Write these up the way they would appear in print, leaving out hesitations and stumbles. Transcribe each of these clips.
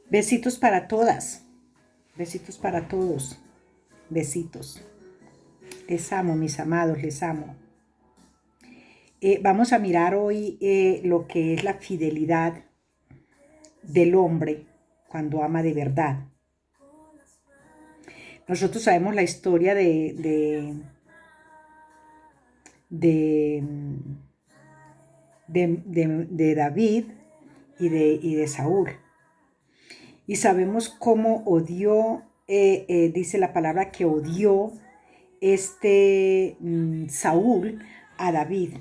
Besitos para todas, besitos para todos, besitos. Les amo, mis amados, les amo. Vamos a mirar hoy lo que es la fidelidad del hombre cuando ama de verdad. Nosotros sabemos la historia de, de David y de Saúl. Y sabemos cómo odió, dice la palabra que odió Saúl a David.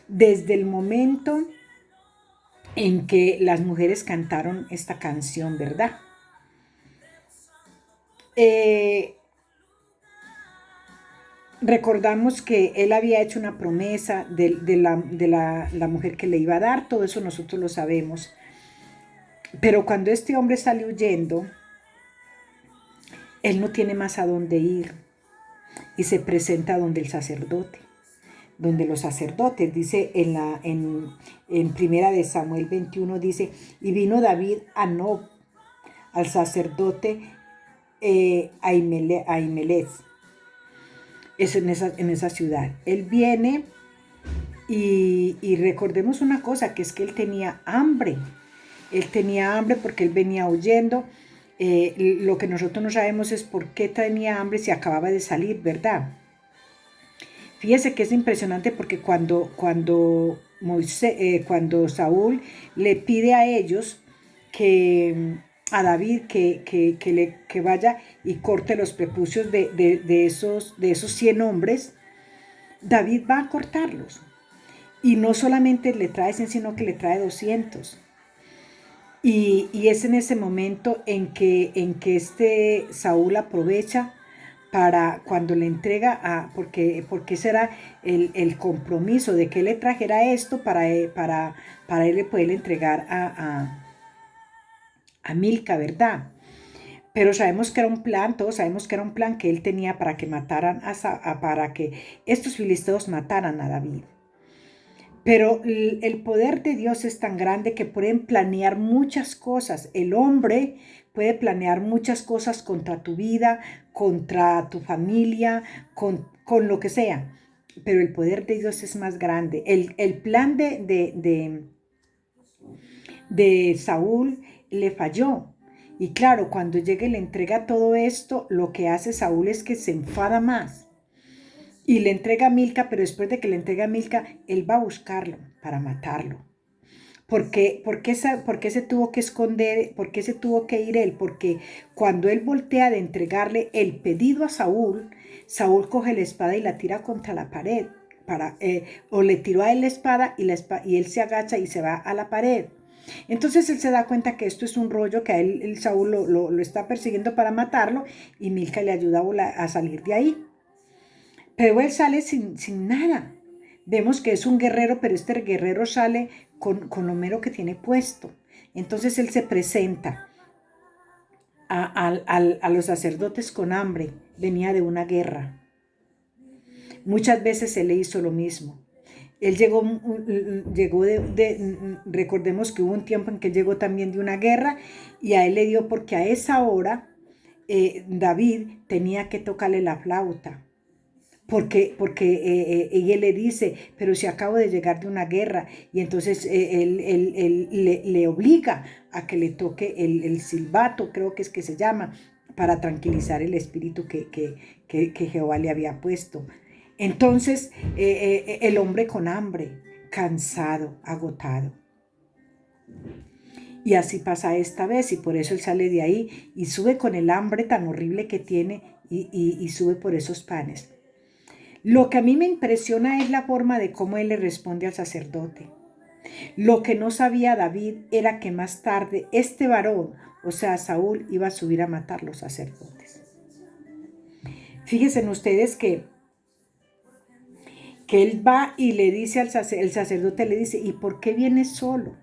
Desde el momento en que las mujeres cantaron esta canción, ¿verdad? Recordamos que él había hecho una promesa la mujer que le iba a dar, todo eso nosotros lo sabemos. Pero cuando este hombre sale huyendo, él no tiene más a dónde ir y se presenta donde el sacerdote, donde los sacerdotes, dice en primera de Samuel 21, dice, y vino David a Nob, al sacerdote Ahimelech, es en esa ciudad. Él viene y recordemos una cosa, que es que él tenía hambre. Él tenía hambre porque él venía huyendo. Lo que nosotros no sabemos es por qué tenía hambre si acababa de salir, ¿verdad? Fíjese que es impresionante porque cuando Saúl le pide a ellos a David que vaya y corte los prepucios de esos 100 hombres, David va a cortarlos. Y no solamente le trae 100, sino que le trae 200. Y es en ese momento en que Saúl aprovecha para cuando le entrega porque será el compromiso de que le trajera esto para él poder entregar a Milca, ¿verdad? Pero sabemos que era un plan, todos sabemos que era un plan que él tenía para que mataran para que estos filisteos mataran a David. Pero el poder de Dios es tan grande que pueden planear muchas cosas. El hombre puede planear muchas cosas contra tu vida, contra tu familia, con lo que sea. Pero el poder de Dios es más grande. El plan de Saúl le falló. Y claro, cuando llega y le entrega todo esto, lo que hace Saúl es que se enfada más. Y le entrega a Milca, pero después de que le entrega a Milca, él va a buscarlo para matarlo. ¿Por qué se tuvo que esconder? ¿Por qué se tuvo que ir él? Porque cuando él voltea de entregarle el pedido a Saúl, Saúl coge la espada y la tira contra la pared. O le tiró a él la espada y él se agacha y se va a la pared. Entonces él se da cuenta que esto es un rollo, que a él Saúl lo está persiguiendo para matarlo y Milca le ayuda a salir de ahí. Pero él sale sin nada. Vemos que es un guerrero, pero este guerrero sale con lo mero que tiene puesto. Entonces él se presenta a los sacerdotes con hambre. Venía de una guerra. Muchas veces se le hizo lo mismo. Él llegó recordemos que hubo un tiempo en que llegó también de una guerra y a él le dio porque a esa hora David tenía que tocarle la flauta. Porque ella le dice, pero si acabo de llegar de una guerra, y entonces él le obliga a que le toque el silbato, creo que es que se llama, para tranquilizar el espíritu que Jehová le había puesto. Entonces el hombre con hambre, cansado, agotado. Y así pasa esta vez, y por eso él sale de ahí y sube con el hambre tan horrible que tiene y sube por esos panes. Lo que a mí me impresiona es la forma de cómo él le responde al sacerdote. Lo que no sabía David era que más tarde este varón, o sea, Saúl, iba a subir a matar los sacerdotes. Fíjense ustedes que él va y le dice el sacerdote le dice, ¿y por qué vienes solo?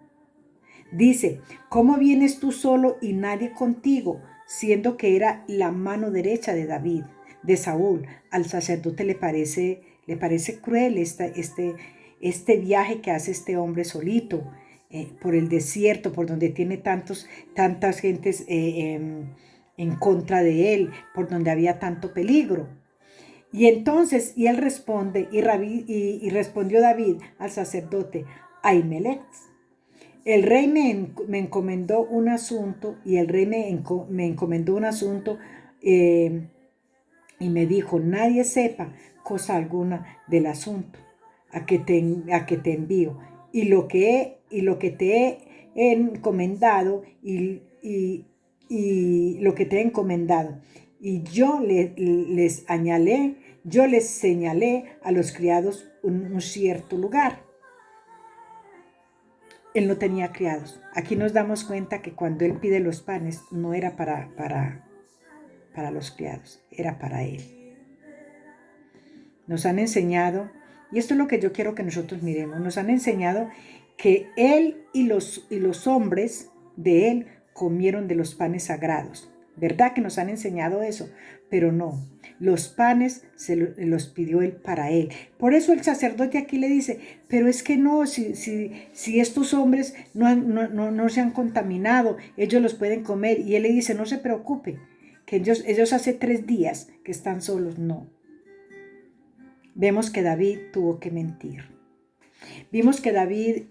Dice, ¿cómo vienes tú solo y nadie contigo? Siendo que era la mano derecha de David, de Saúl. Al sacerdote le parece cruel este viaje que hace este hombre solito. por el desierto, por donde tiene tantas gentes en contra de él, por donde había tanto peligro. Y entonces, y él responde, y respondió David al sacerdote Ahimelech: el rey me encomendó un asunto, y el rey me encomendó un asunto, y me dijo: nadie sepa cosa alguna del asunto a que te envío, y lo que te he encomendado, y lo que te he encomendado. Y yo les señalé a los criados un cierto lugar. Él no tenía criados. Aquí nos damos cuenta que cuando él pide los panes, no era para los criados, era para él. Nos han enseñado, y esto es lo que yo quiero que nosotros miremos, nos han enseñado que él y los hombres de él comieron de los panes sagrados. ¿Verdad que nos han enseñado eso? Pero no, los panes los pidió él para él. Por eso el sacerdote aquí le dice: pero es que no, si estos hombres no se han contaminado, ellos los pueden comer. Y él le dice: no se preocupe, que ellos hace 3 días que están solos. No. Vemos que David tuvo que mentir. Vimos que David,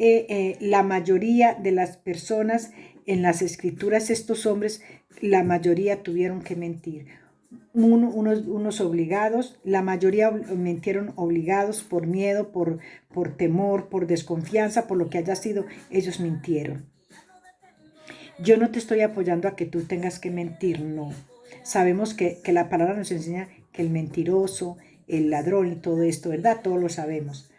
la mayoría de las personas en las escrituras, estos hombres, la mayoría tuvieron que mentir. Unos obligados, la mayoría mintieron obligados por miedo, por temor, por desconfianza, por lo que haya sido, ellos mintieron. Yo no te estoy apoyando a que tú tengas que mentir, no. Sabemos que la palabra nos enseña que el mentiroso, el ladrón y todo esto, ¿verdad? Todos lo sabemos.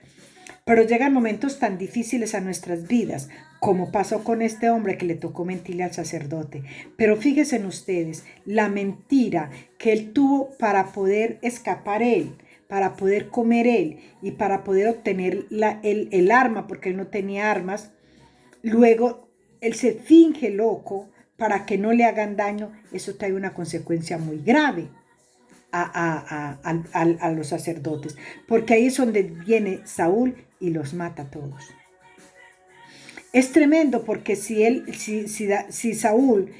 Pero llegan momentos tan difíciles a nuestras vidas, como pasó con este hombre que le tocó mentirle al sacerdote. Pero fíjense en ustedes, la mentira que él tuvo para poder escapar él, para poder comer él y para poder obtener el arma, porque él no tenía armas. Luego él se finge loco para que no le hagan daño. Eso trae una consecuencia muy grave a los sacerdotes, porque ahí es donde viene Saúl y los mata a todos. Es tremendo, porque si Saúl,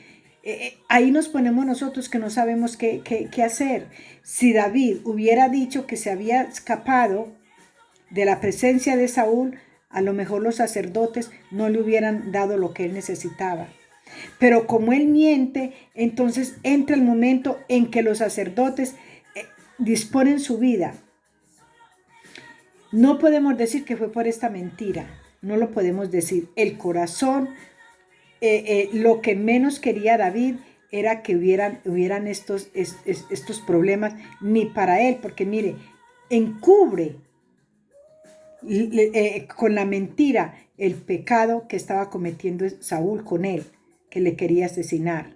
ahí nos ponemos nosotros que no sabemos qué hacer. Si David hubiera dicho que se había escapado de la presencia de Saúl, a lo mejor los sacerdotes no le hubieran dado lo que él necesitaba. Pero como él miente, entonces entra el momento en que los sacerdotes disponen su vida. No podemos decir que fue por esta mentira, no lo podemos decir. El corazón, lo que menos quería David era que hubieran estos problemas, ni para él, porque mire, encubre con la mentira el pecado que estaba cometiendo Saúl con él, que le quería asesinar.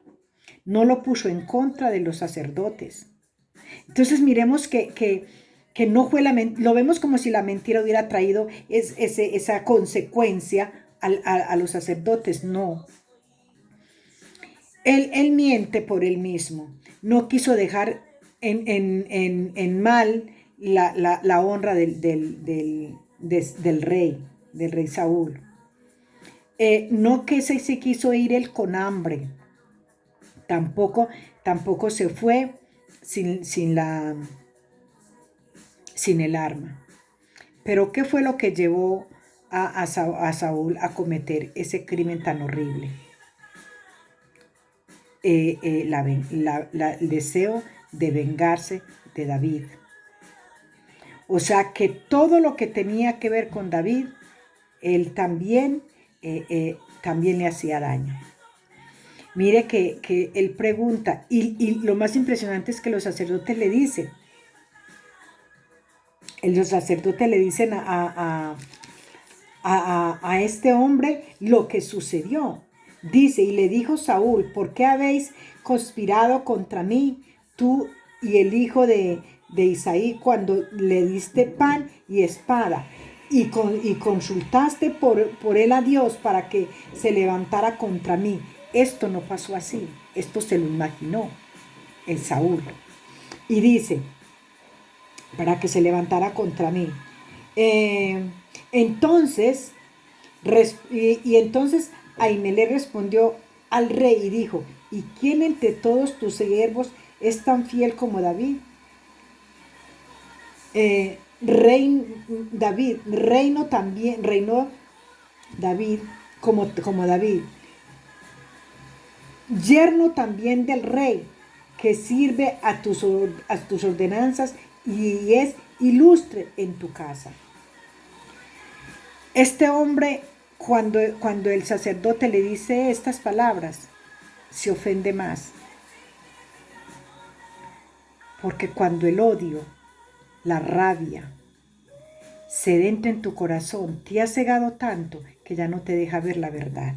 No lo puso en contra de los sacerdotes. Entonces miremos que no fue lo vemos como si la mentira hubiera traído esa consecuencia a los sacerdotes. No. Él miente por él mismo. No quiso dejar en mal la honra del rey Saúl. No que se quiso ir él con hambre. Tampoco se fue sin el arma. Pero ¿qué fue lo que llevó a Saúl a cometer ese crimen tan horrible? El deseo de vengarse de David. O sea que todo lo que tenía que ver con David, él también le hacía daño. Mire que él pregunta, y lo más impresionante es que los sacerdotes le dicen, a este hombre lo que sucedió. Dice: y le dijo Saúl: ¿por qué habéis conspirado contra mí, tú y el hijo de Isaí, cuando le diste pan y espada, y consultaste por él a Dios para que se levantara contra mí? Esto no pasó así, esto se lo imaginó el Saúl. Y dice: para que se levantara contra mí. Entonces Y entonces Ahimelech respondió al rey y dijo, ¿y quién entre todos tus siervos es tan fiel como David? Reinó David como David, yerno también del rey, que sirve a tus ordenanzas y es ilustre en tu casa. Este hombre, cuando el sacerdote le dice estas palabras, se ofende más. Porque cuando el odio, la rabia, se entra en tu corazón, te ha cegado tanto que ya no te deja ver la verdad.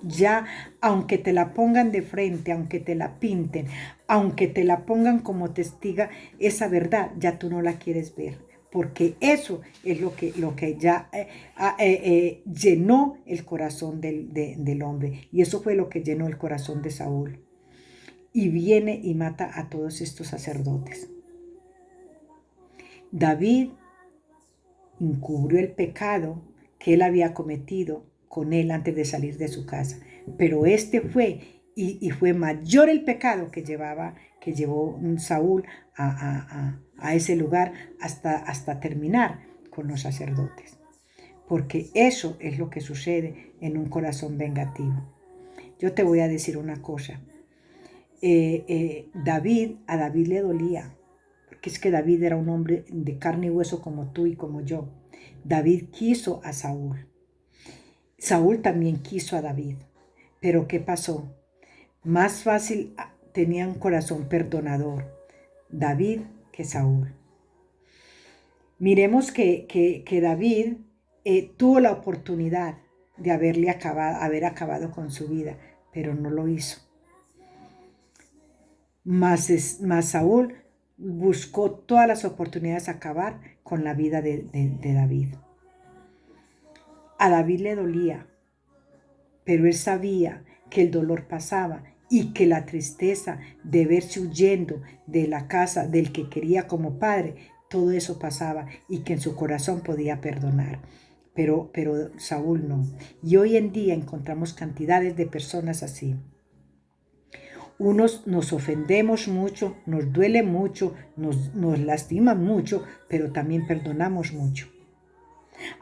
Ya, aunque te la pongan de frente, aunque te la pinten, aunque te la pongan como testiga, esa verdad ya tú no la quieres ver. Porque eso es lo que ya llenó el corazón del hombre. Y eso fue lo que llenó el corazón de Saúl. Y viene y mata a todos estos sacerdotes. David encubrió el pecado que él había cometido con él antes de salir de su casa. Pero este fue, y fue mayor el pecado que llevó Saúl a ese lugar hasta terminar con los sacerdotes. Porque eso es lo que sucede en un corazón vengativo. Yo te voy a decir una cosa. A David le dolía, porque es que David era un hombre de carne y hueso como tú y como yo. David quiso a Saúl. Saúl también quiso a David. Pero ¿qué pasó? Más fácil tenía un corazón perdonador David que Saúl. Miremos que David tuvo la oportunidad de haber acabado con su vida, pero no lo hizo. Más Saúl buscó todas las oportunidades de acabar con la vida de David. A David le dolía, pero él sabía que el dolor pasaba y que la tristeza de verse huyendo de la casa del que quería como padre, todo eso pasaba y que en su corazón podía perdonar. Pero Saúl no. Y hoy en día encontramos cantidades de personas así. Unos nos ofendemos mucho, nos duele mucho, nos lastiman mucho, pero también perdonamos mucho.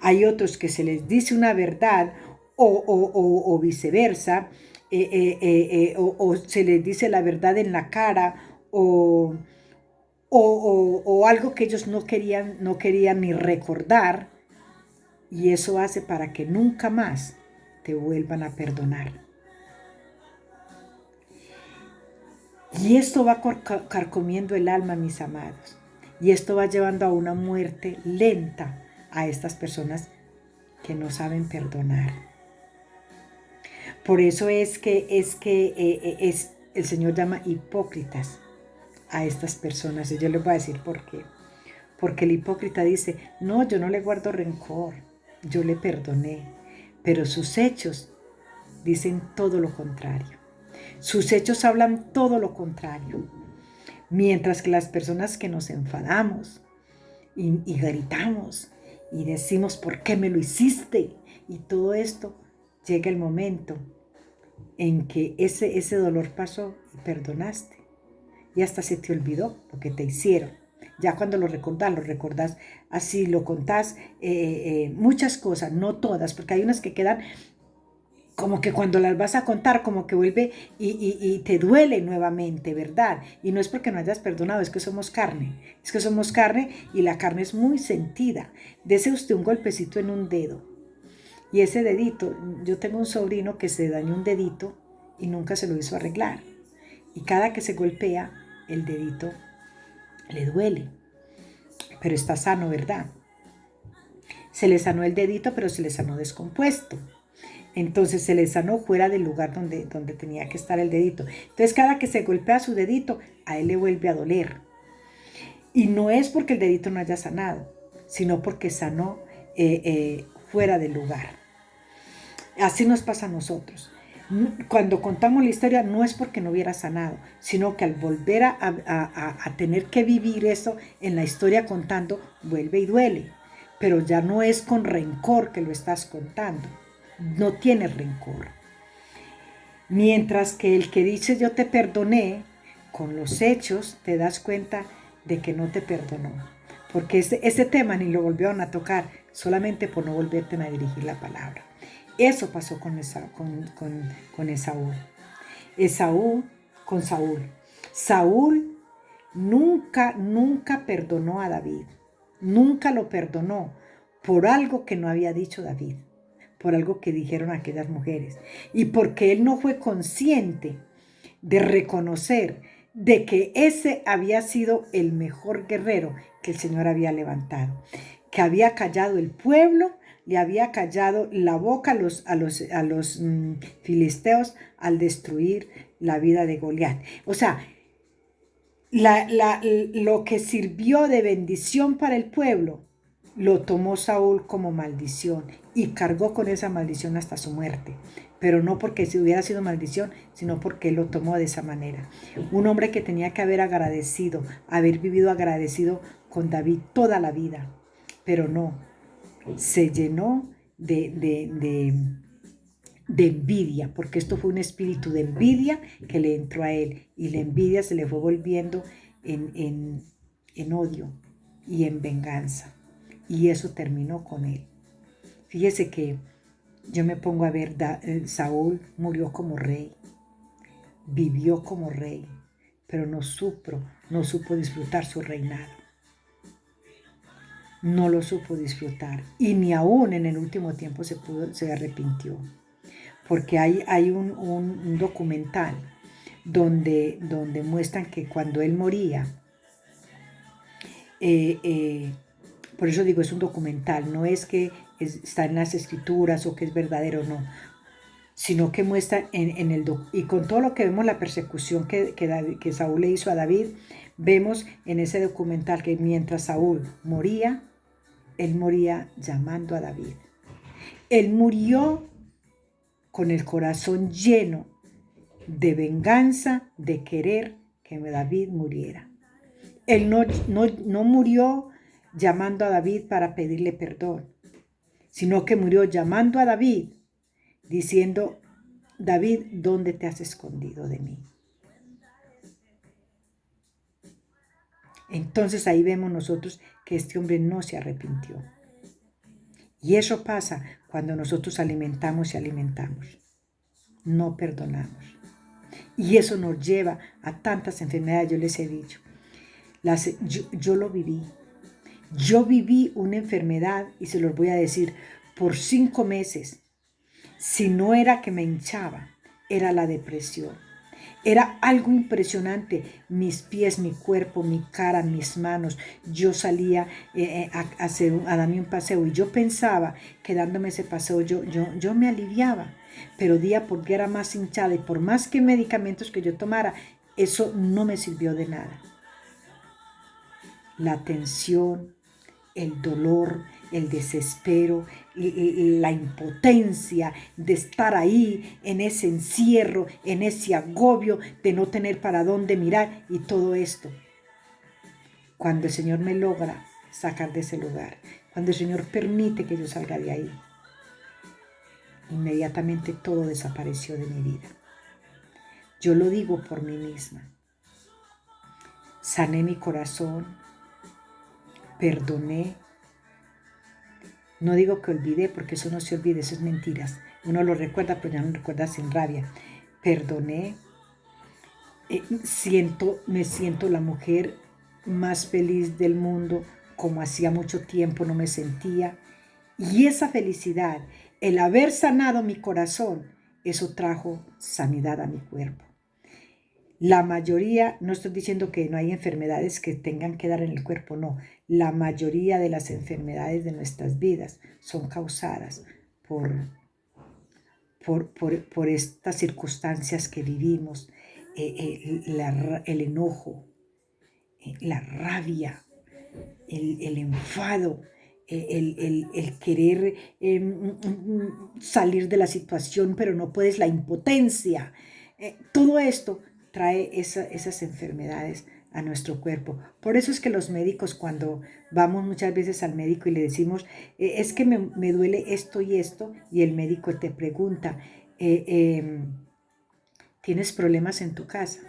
Hay otros que se les dice una verdad o viceversa, o se les dice la verdad en la cara o algo que ellos no querían ni recordar, y eso hace para que nunca más te vuelvan a perdonar. Y esto va carcomiendo el alma, mis amados. Y esto va llevando a una muerte lenta a estas personas que no saben perdonar. Por eso es que el Señor llama hipócritas a estas personas. Y yo les voy a decir por qué. Porque el hipócrita dice, no, yo no le guardo rencor, yo le perdoné. Pero sus hechos dicen todo lo contrario. Sus hechos hablan todo lo contrario. Mientras que las personas que nos enfadamos y gritamos y decimos, ¿por qué me lo hiciste? Y todo esto, llega el momento en que ese dolor pasó y perdonaste. Y hasta se te olvidó lo que te hicieron. Ya cuando lo recordás así, lo contás, muchas cosas, no todas, porque hay unas que quedan como que cuando las vas a contar, como que vuelve y te duele nuevamente, ¿verdad? Y no es porque no hayas perdonado, es que somos carne. Es que somos carne y la carne es muy sentida. Dese usted un golpecito en un dedo. Y ese dedito, yo tengo un sobrino que se dañó un dedito y nunca se lo hizo arreglar. Y cada que se golpea, el dedito le duele. Pero está sano, ¿verdad? Se le sanó el dedito, pero se le sanó descompuesto. Entonces se le sanó fuera del lugar donde tenía que estar el dedito. Entonces cada que se golpea su dedito, a él le vuelve a doler. Y no es porque el dedito no haya sanado, sino porque sanó fuera del lugar. Así nos pasa a nosotros. Cuando contamos la historia no es porque no hubiera sanado, sino que al volver a tener que vivir eso en la historia contando, vuelve y duele. pero ya no es con rencor que lo estás contando. No tienes rencor. Mientras que el que dice yo te perdoné, con los hechos te das cuenta de que no te perdonó. Porque ese tema ni lo volvieron a tocar, solamente por no volverte a dirigir la palabra. Eso pasó con Esaú. Esaú con Saúl. Saúl nunca perdonó a David. Nunca lo perdonó por algo que no había dicho David, por algo que dijeron aquellas mujeres. Y porque él no fue consciente de reconocer de que ese había sido el mejor guerrero que el Señor había levantado, que había callado el pueblo, le había callado la boca a los filisteos al destruir la vida de Goliat. O sea, lo que sirvió de bendición para el pueblo, lo tomó Saúl como maldición y cargó con esa maldición hasta su muerte. Pero no porque si hubiera sido maldición, sino porque él lo tomó de esa manera. Un hombre que tenía que haber agradecido, haber vivido agradecido con David toda la vida. Pero no, se llenó de envidia, porque esto fue un espíritu de envidia que le entró a él, y la envidia se le fue volviendo en odio y en venganza, y eso terminó con él. Fíjese que yo me pongo a ver, Saúl murió como rey, vivió como rey, pero no supo disfrutar su reinado. No lo supo disfrutar, y ni aún en el último tiempo se arrepintió. Porque hay un documental donde muestran que cuando él moría, por eso digo, es un documental, no es que está en las escrituras o que es verdadero, no, sino que muestra y con todo lo que vemos, la persecución que Saúl le hizo a David, vemos en ese documental que mientras Saúl moría, él moría llamando a David. Él murió con el corazón lleno de venganza, de querer que David muriera. Él no murió llamando a David para pedirle perdón, sino que murió llamando a David, diciendo: David, ¿dónde te has escondido de mí? Entonces ahí vemos nosotros que este hombre no se arrepintió. Y eso pasa cuando nosotros alimentamos y alimentamos. No perdonamos. Y eso nos lleva a tantas enfermedades. Yo les he dicho, yo lo viví. Yo viví una enfermedad, y se los voy a decir, por 5 meses. Si no era que me hinchaba, era la depresión. Era algo impresionante, mis pies, mi cuerpo, mi cara, mis manos. Yo salía a darme un paseo, y yo pensaba que dándome ese paseo yo me aliviaba, pero día por día era más hinchada, y por más que medicamentos que yo tomara, eso no me sirvió de nada. La tensión, el dolor, el desespero, la impotencia de estar ahí en ese encierro, en ese agobio de no tener para dónde mirar, y todo esto. Cuando el Señor me logra sacar de ese lugar, cuando el Señor permite que yo salga de ahí, inmediatamente todo desapareció de mi vida. Yo lo digo por mí misma. Sané mi corazón, perdoné. No digo que olvidé, porque eso no se olvida, eso es mentiras. Uno lo recuerda, pero ya no recuerda sin rabia. Perdoné. Me siento la mujer más feliz del mundo, como hacía mucho tiempo no me sentía. Y esa felicidad, el haber sanado mi corazón, eso trajo sanidad a mi cuerpo. La mayoría, no estoy diciendo que no hay enfermedades que tengan que dar en el cuerpo, no. La mayoría de las enfermedades de nuestras vidas son causadas por estas circunstancias que vivimos, el enojo, la rabia, el enfado, el querer salir de la situación, pero no puedes, la impotencia. Todo esto trae esas enfermedades a nuestro cuerpo. Por eso es que los médicos, cuando vamos muchas veces al médico y le decimos, es que me duele esto y esto, y el médico te pregunta, ¿tienes problemas en tu casa?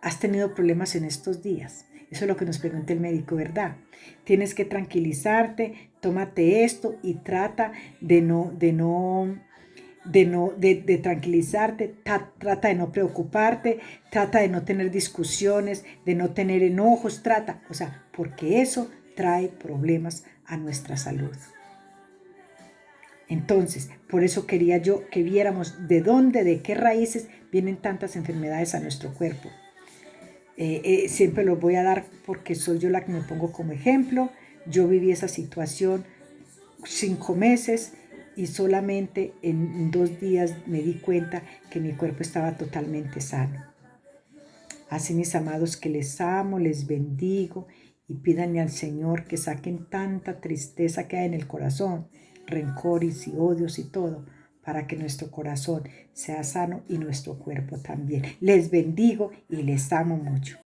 ¿Has tenido problemas en estos días? Eso es lo que nos pregunta el médico, ¿verdad? Tienes que tranquilizarte, tómate esto y trata de tranquilizarte, trata de no preocuparte, trata de no tener discusiones, de no tener enojos, o sea, porque eso trae problemas a nuestra salud. Entonces, por eso quería yo que viéramos de dónde, de qué raíces vienen tantas enfermedades a nuestro cuerpo. Siempre los voy a dar porque soy yo la que me pongo como ejemplo. Yo viví esa situación 5 meses y solamente en 2 días me di cuenta que mi cuerpo estaba totalmente sano. Así, mis amados, que les amo, les bendigo y pídanle al Señor que saquen tanta tristeza que hay en el corazón, rencores y odios y todo, para que nuestro corazón sea sano y nuestro cuerpo también. Les bendigo y les amo mucho.